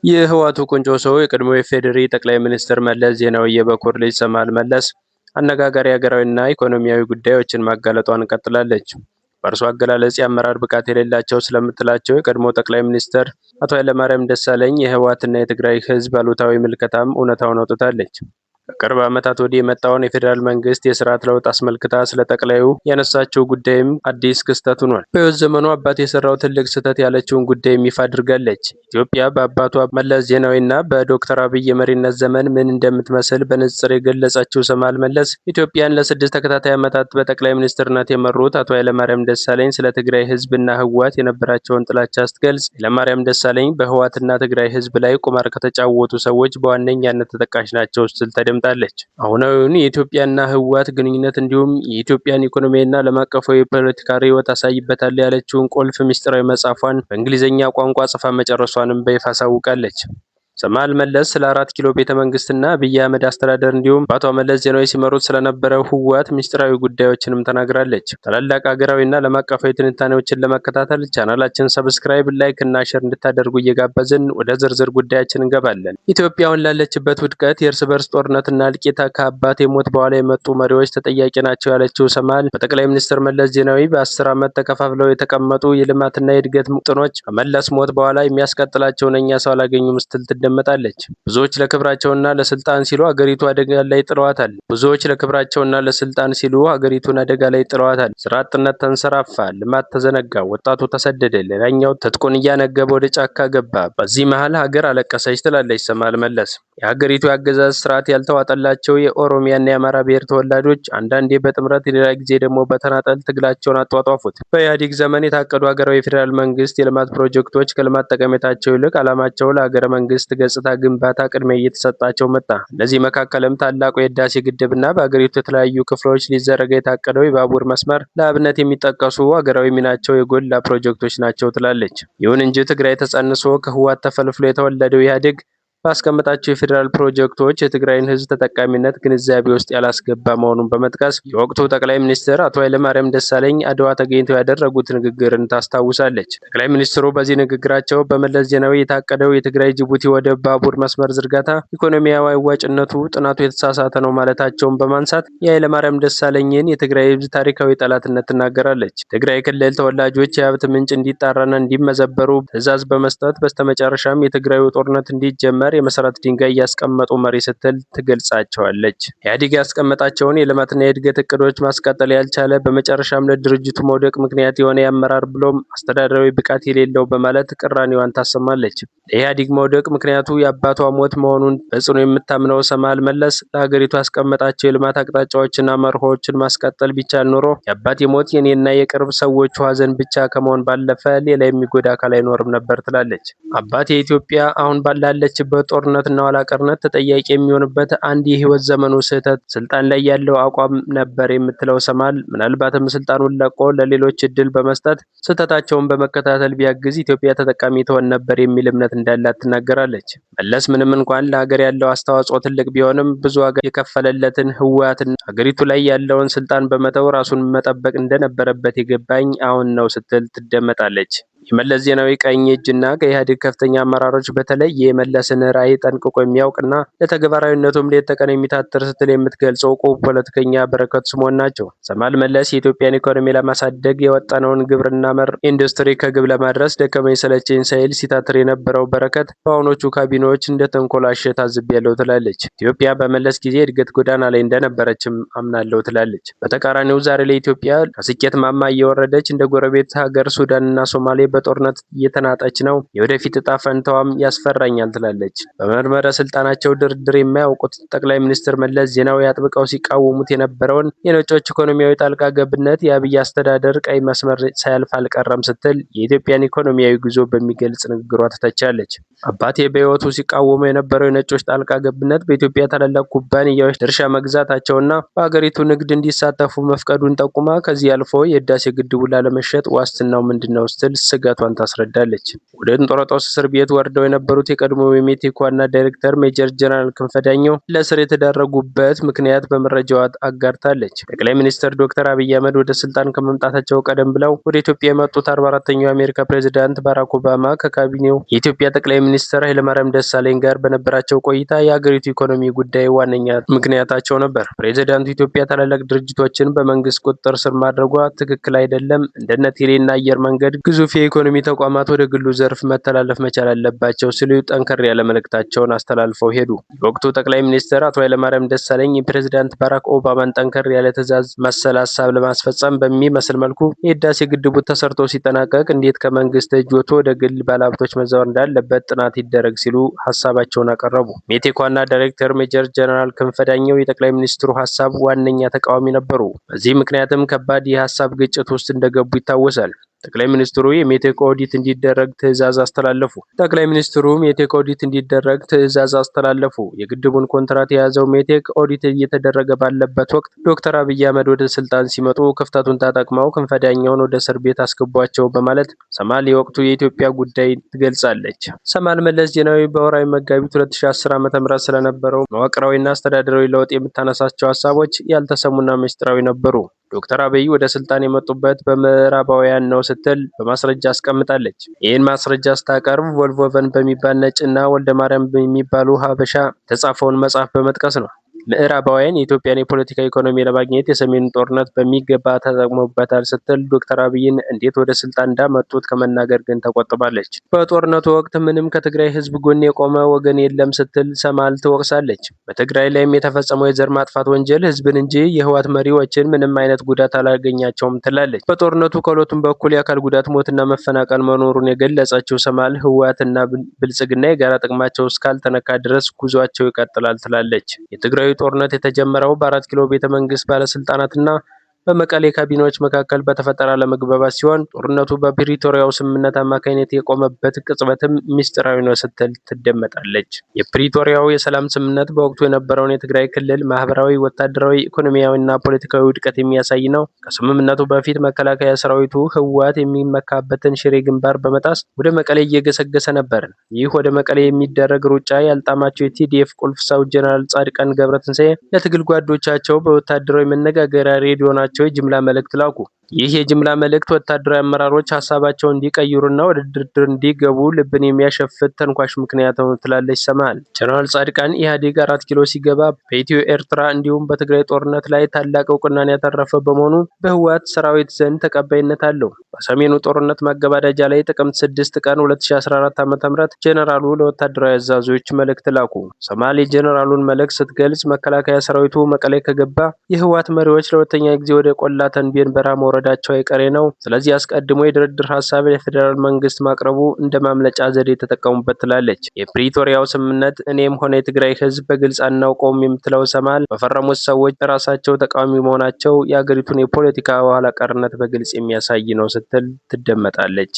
የህወሓቱ ቁንጮ ሰው የቀድሞው የኢፌዴሪ ጠቅላይ ሚኒስትር መለስ ዜናዊ የበኩር ልጅ ሰማል መለስ አነጋጋሪ ሀገራዊና ኢኮኖሚያዊ ጉዳዮችን ማጋለጧን ቀጥላለች። በእርሷ አገላለጽ የአመራር ብቃት የሌላቸው ስለምትላቸው የቀድሞ ጠቅላይ ሚኒስትር አቶ ኃይለማርያም ደሳለኝ የህወሓትና የትግራይ ህዝብ አሉታዊ ምልከታም እውነታውን አውጥታለች። ከቅርብ ዓመታት ወዲህ የመጣውን የፌዴራል መንግስት የስርዓት ለውጥ አስመልክታ ስለ ጠቅላዩ ያነሳቸው ጉዳይም አዲስ ክስተት ሆኗል። በህይወት ዘመኑ አባት የሰራው ትልቅ ስህተት ያለችውን ጉዳይ ይፋ አድርጋለች። ኢትዮጵያ በአባቷ መለስ ዜናዊና በዶክተር አብይ የመሪነት ዘመን ምን እንደምትመስል በንጽጽር የገለጸችው ሰማል መለስ ኢትዮጵያን ለ6 ተከታታይ ዓመታት በጠቅላይ ሚኒስትርነት የመሩት አቶ ኃይለማርያም ደሳለኝ ስለ ትግራይ ህዝብና ህወሓት የነበራቸውን ጥላቻ ስትገልጽ ኃይለማርያም ደሳለኝ በህወሓትና ትግራይ ህዝብ ላይ ቁማር ከተጫወቱ ሰዎች በዋነኛነት ተጠቃሽ ናቸው ስትል ተደምጣለች። አሁናዊውን የኢትዮጵያና ህወሓት ግንኙነት እንዲሁም የኢትዮጵያን ኢኮኖሚያና ዓለም አቀፋዊ የፖለቲካ ርዕዮት አሳይበታል ያለችውን ቁልፍ ምስጢራዊ መጽሐፏን በእንግሊዝኛ ቋንቋ ጽፋ መጨረሷንም በይፋ አሳውቃለች። ሰማል መለስ ስለ 4 ኪሎ ቤተ መንግስትና አብይ አህመድ አስተዳደር እንዲሁም በአቶ መለስ ዜናዊ ሲመሩት ስለነበረው ህወሓት ምስጢራዊ ጉዳዮችንም ተናግራለች። ታላላቅ ሀገራዊና ዓለም አቀፋዊ ትንታኔዎችን ለመከታተል ቻናላችን ሰብስክራይብ፣ ላይክ እና ሼር እንድታደርጉ እየጋበዝን ወደ ዝርዝር ጉዳያችን እንገባለን። ኢትዮጵያ አሁን ላለችበት ውድቀት የእርስ በርስ ጦርነትና እልቂት ከአባቴ ሞት በኋላ የመጡ መሪዎች ተጠያቂ ናቸው ያለችው ሰማል በጠቅላይ ሚኒስትር መለስ ዜናዊ በ10 ዓመት ተከፋፍለው የተቀመጡ የልማትና የእድገት ምጥኖች ከመለስ ሞት በኋላ የሚያስቀጥላቸውን እኛ ሰው አላገኙም ስትል ትደመጣለች። ብዙዎች ለክብራቸውና ለስልጣን ሲሉ ሀገሪቱ አደጋ ላይ ጥለዋታል። ሀገሪቱን አደጋ ላይ ጥለዋታል። ስራ አጥነት ተንሰራፋ፣ ልማት ተዘነጋ፣ ወጣቱ ተሰደደ፣ ሌላኛው ትጥቁን እያነገበ ወደ ጫካ ገባ። በዚህ መሃል ሀገር አለቀሰች ትላለች ሰማል መለስ። የሀገሪቱ የአገዛዝ ስርዓት ያልተዋጠላቸው የኦሮሚያና የአማራ ብሔር ተወላጆች አንዳንዴ በጥምረት ሌላ ጊዜ ደግሞ በተናጠል ትግላቸውን አጧጧፉት። በኢህአዴግ ዘመን የታቀዱ ሀገራዊ የፌዴራል መንግስት የልማት ፕሮጀክቶች ከልማት ጠቀሜታቸው ይልቅ ዓላማቸው ለሀገረ መንግስት ገጽታ ግንባታ ቅድሚያ እየተሰጣቸው መጣ። እነዚህ መካከልም ታላቁ የህዳሴ ግድብና በሀገሪቱ የተለያዩ ክፍሎች ሊዘረጋ የታቀደው የባቡር መስመር ለአብነት የሚጠቀሱ ሀገራዊ ሚናቸው የጎላ ፕሮጀክቶች ናቸው ትላለች። ይሁን እንጂ ትግራይ ተጸንሶ ከህወሓት ተፈልፍሎ የተወለደው ኢህአዴግ ባስቀመጣቸው የፌዴራል ፕሮጀክቶች የትግራይን ህዝብ ተጠቃሚነት ግንዛቤ ውስጥ ያላስገባ መሆኑን በመጥቀስ የወቅቱ ጠቅላይ ሚኒስትር አቶ ኃይለማርያም ደሳለኝ አድዋ ተገኝተው ያደረጉት ንግግርን ታስታውሳለች። ጠቅላይ ሚኒስትሩ በዚህ ንግግራቸው በመለስ ዜናዊ የታቀደው የትግራይ ጅቡቲ ወደብ ባቡር መስመር ዝርጋታ ኢኮኖሚያዊ አዋጭነቱ ጥናቱ የተሳሳተ ነው ማለታቸውን በማንሳት የኃይለማርያም ደሳለኝን የትግራይ ህዝብ ታሪካዊ ጠላትነት ትናገራለች። ትግራይ ክልል ተወላጆች የሀብት ምንጭ እንዲጣራና እንዲመዘበሩ ትዕዛዝ በመስጠት በስተመጨረሻም የትግራዩ ጦርነት እንዲጀመር የመሰረት ድንጋይ ያስቀመጡ መሪ ስትል ትገልጻቸዋለች። ኢህአዴግ ያስቀመጣቸውን የልማትና የእድገት እቅዶች ማስቀጠል ያልቻለ በመጨረሻም ለድርጅቱ መውደቅ ምክንያት የሆነ የአመራር ብሎም አስተዳደራዊ ብቃት የሌለው በማለት ቅራኔዋን ታሰማለች። ለኢህአዴግ መውደቅ ምክንያቱ የአባቷ ሞት መሆኑን በጽኑ የምታምነው ሰማል መለስ ለሀገሪቱ ያስቀመጣቸው የልማት አቅጣጫዎችና መርሆችን ማስቀጠል ቢቻል ኖሮ የአባቴ ሞት የኔና የቅርብ ሰዎቹ ሀዘን ብቻ ከመሆን ባለፈ ሌላ የሚጎዳ አካል አይኖርም ነበር ትላለች። አባቴ ኢትዮጵያ አሁን ባላለችበት ጦርነትና ኋላቀርነት ተጠያቂ የሚሆንበት አንድ የህይወት ዘመኑ ስህተት ስልጣን ላይ ያለው አቋም ነበር የምትለው ሰማል ምናልባትም ስልጣኑን ለቆ ለሌሎች እድል በመስጠት ስህተታቸውን በመከታተል ቢያግዝ ኢትዮጵያ ተጠቃሚ ትሆን ነበር የሚል እምነት እንዳላት ትናገራለች። መለስ ምንም እንኳን ለሀገር ያለው አስተዋጽኦ ትልቅ ቢሆንም ብዙ ዋጋ የከፈለለትን ህወሓትን ሀገሪቱ ላይ ያለውን ስልጣን በመተው ራሱን መጠበቅ እንደነበረበት የገባኝ አሁን ነው ስትል ትደመጣለች። የመለስ ዜናዊ ቀኝ እጅና ከኢህአዴግ ከፍተኛ አመራሮች በተለይ የመለስን ራዕይ ጠንቅቆ የሚያውቅና ለተግባራዊነቱም ሌት ተቀን የሚታትር ስትል የምትገልጸው ቁ ፖለቲከኛ በረከት ስምኦን ናቸው። ሰማል መለስ የኢትዮጵያን ኢኮኖሚ ለማሳደግ የወጠነውን ግብርና መር ኢንዱስትሪ ከግብ ለማድረስ ደከመኝ ሰለቸኝ ሳይል ሲታትር የነበረው በረከት በአሁኖቹ ካቢኔዎች እንደተንኮላሸ ታዝቤያለሁ ትላለች። ኢትዮጵያ በመለስ ጊዜ እድገት ጎዳና ላይ እንደነበረችም አምናለሁ ትላለች። በተቃራኒው ዛሬ ላይ ኢትዮጵያ ከስኬት ማማ እየወረደች እንደ ጎረቤት ሀገር ሱዳንና ሶማሌ በጦርነት እየተናጠች ነው። የወደፊት እጣ ፈንታዋም ያስፈራኛል ትላለች። በመንበረ ስልጣናቸው ድርድር የማያውቁት ጠቅላይ ሚኒስትር መለስ ዜናዊ አጥብቀው ሲቃወሙት የነበረውን የነጮች ኢኮኖሚያዊ ጣልቃ ገብነት የአብይ አስተዳደር ቀይ መስመር ሳያልፍ አልቀረም ስትል የኢትዮጵያን ኢኮኖሚያዊ ጉዞ በሚገልጽ ንግግሯ ተተቻለች። አባቴ በህይወቱ ሲቃወሙ የነበረው የነጮች ጣልቃ ገብነት በኢትዮጵያ ታላላቅ ኩባንያዎች ድርሻ መግዛታቸውና በሀገሪቱ ንግድ እንዲሳተፉ መፍቀዱን ጠቁማ ከዚህ አልፎ የህዳሴ ግድቡን ላለመሸጥ ዋስትናው ምንድነው ስትል ስጋቷን ታስረዳለች። ወደ እንጦሮጦስ እስር ቤት ወርደው የነበሩት የቀድሞ የሜቴክ ዋና ዳይሬክተር ሜጀር ጀነራል ክንፈ ዳኘው ለእስር የተዳረጉበት ምክንያት በመረጃዋ አጋርታለች። ጠቅላይ ሚኒስትር ዶክተር አብይ አህመድ ወደ ስልጣን ከመምጣታቸው ቀደም ብለው ወደ ኢትዮጵያ የመጡት 44ኛው የአሜሪካ ፕሬዝዳንት ባራክ ኦባማ ከካቢኔው የኢትዮጵያ ጠቅላይ ሚኒስትር ኃይለማርያም ደሳለኝ ጋር በነበራቸው ቆይታ የሀገሪቱ ኢኮኖሚ ጉዳይ ዋነኛ ምክንያታቸው ነበር። ፕሬዝዳንቱ ኢትዮጵያ ታላላቅ ድርጅቶችን በመንግስት ቁጥጥር ስር ማድረጓ ትክክል አይደለም፣ እንደነ ቴሌና አየር መንገድ ግዙፍ የኢኮኖሚ ተቋማት ወደ ግሉ ዘርፍ መተላለፍ መቻል አለባቸው ሲሉ ጠንከር ያለ መልእክታቸውን አስተላልፈው ሄዱ። የወቅቱ ጠቅላይ ሚኒስትር አቶ ኃይለማርያም ደሳለኝ የፕሬዝዳንት ባራክ ኦባማን ጠንከር ያለ ትዕዛዝ መሰል ሀሳብ ለማስፈጸም በሚመስል መልኩ የህዳሴ ግድቡ ተሰርቶ ሲጠናቀቅ እንዴት ከመንግስት እጅ ወጥቶ ወደ ግል ባለሀብቶች መዛወር እንዳለበት ጥናት ይደረግ ሲሉ ሀሳባቸውን አቀረቡ። ሜቴክ ዋና ዳይሬክተር ሜጀር ጀነራል ክንፈ ዳኘው የጠቅላይ ሚኒስትሩ ሀሳብ ዋነኛ ተቃዋሚ ነበሩ። በዚህ ምክንያትም ከባድ የሀሳብ ግጭት ውስጥ እንደገቡ ይታወሳል። ጠቅላይ ሚኒስትሩ የሜቴክ ኦዲት እንዲደረግ ትዕዛዝ አስተላለፉ። የግድቡን ኮንትራት የያዘው ሜቴክ ኦዲት እየተደረገ ባለበት ወቅት ዶክተር አብይ አህመድ ወደ ስልጣን ሲመጡ ክፍተቱን ተጠቅመው ክንፈ ዳኘውን ወደ እስር ቤት አስገቧቸው በማለት ሰማል የወቅቱ የኢትዮጵያ ጉዳይ ትገልጻለች። ሰማል መለስ ዜናዊ በወርሃዊ መጋቢት 2010 ዓ.ም ስለነበረው መዋቅራዊና አስተዳደራዊ ለውጥ የምታነሳቸው ሀሳቦች ያልተሰሙና ምስጢራዊ ነበሩ። ዶክተር አብይ ወደ ስልጣን የመጡበት በምዕራባውያን ነው ስትል በማስረጃ አስቀምጣለች። ይህን ማስረጃ ስታቀርብ ቮልቮቨን በሚባል ነጭና ወልደ ማርያም በሚባሉ ሀበሻ የተጻፈውን መጽሐፍ በመጥቀስ ነው። ምዕራባውያን የኢትዮጵያን የፖለቲካ ኢኮኖሚ ለማግኘት የሰሜኑን ጦርነት በሚገባ ተጠቅመውበታል ስትል ዶክተር አብይን እንዴት ወደ ስልጣን እንዳመጡት ከመናገር ግን ተቆጥባለች። በጦርነቱ ወቅት ምንም ከትግራይ ህዝብ ጎን የቆመ ወገን የለም ስትል ሰማል ትወቅሳለች። በትግራይ ላይም የተፈጸመው የዘር ማጥፋት ወንጀል ህዝብን እንጂ የህወሓት መሪዎችን ምንም አይነት ጉዳት አላገኛቸውም ትላለች። በጦርነቱ ከሁለቱም በኩል የአካል ጉዳት፣ ሞትና መፈናቀል መኖሩን የገለጸችው ሰማል ህወሓትና ብልጽግና የጋራ ጥቅማቸው እስካልተነካ ድረስ ጉዟቸው ይቀጥላል ትላለች። የትግራይ ጦርነት የተጀመረው በ4 ኪሎ ቤተ መንግስት ባለስልጣናትና በመቀሌ ካቢኔዎች መካከል በተፈጠረ አለመግባባት ሲሆን ጦርነቱ በፕሪቶሪያው ስምምነት አማካኝነት የቆመበት ቅጽበትም ምስጢራዊ ነው ስትል ትደመጣለች። የፕሪቶሪያው የሰላም ስምምነት በወቅቱ የነበረውን የትግራይ ክልል ማህበራዊ፣ ወታደራዊ፣ ኢኮኖሚያዊና ፖለቲካዊ ውድቀት የሚያሳይ ነው። ከስምምነቱ በፊት መከላከያ ሰራዊቱ ህወሓት የሚመካበትን ሽሬ ግንባር በመጣስ ወደ መቀሌ እየገሰገሰ ነበር። ይህ ወደ መቀሌ የሚደረግ ሩጫ ያልጣማቸው የቲዲኤፍ ቁልፍ ሰው ጀነራል ጻድቃን ገብረትንሳኤ ለትግል ጓዶቻቸው በወታደራዊ መነጋገሪያ ሬዲዮናቸው የጅምላ መልእክት ላኩ። ይህ የጅምላ መልእክት ወታደራዊ አመራሮች ሀሳባቸውን እንዲቀይሩና ወደ ድርድር እንዲገቡ ልብን የሚያሸፍት ተንኳሽ ምክንያት ነው ትላለች ሰማል። ጀነራል ጻድቃን ኢህአዴግ 4 ኪሎ ሲገባ በኢትዮ ኤርትራ እንዲሁም በትግራይ ጦርነት ላይ ታላቅ እውቅናን ያተረፈ በመሆኑ በህወሓት ሰራዊት ዘንድ ተቀባይነት አለው። በሰሜኑ ጦርነት ማገባደጃ ላይ ጥቅምት 6 ቀን 2014 ዓ.ም ጀነራሉ ለወታደራዊ አዛዦች መልእክት ላኩ። ሰማል የጀነራሉን መልእክት ስትገልጽ መከላከያ ሰራዊቱ መቀሌ ከገባ የህወሓት መሪዎች ለሁለተኛ ጊዜ ወደ ቆላ ተንቤን በረሃ መውረዳቸው አይቀሬ ነው። ስለዚህ አስቀድሞ የድርድር ሀሳብ የፌዴራል መንግስት ማቅረቡ እንደ ማምለጫ ዘዴ ተጠቀሙበት ትላለች። የፕሪቶሪያው ስምምነት እኔም ሆነ የትግራይ ህዝብ በግልጽ አናውቀውም የምትለው ሰማል በፈረሙት ሰዎች ራሳቸው ተቃዋሚ መሆናቸው የአገሪቱን የፖለቲካ ኋላ ቀርነት በግልጽ የሚያሳይ ነው ስትል ትደመጣለች።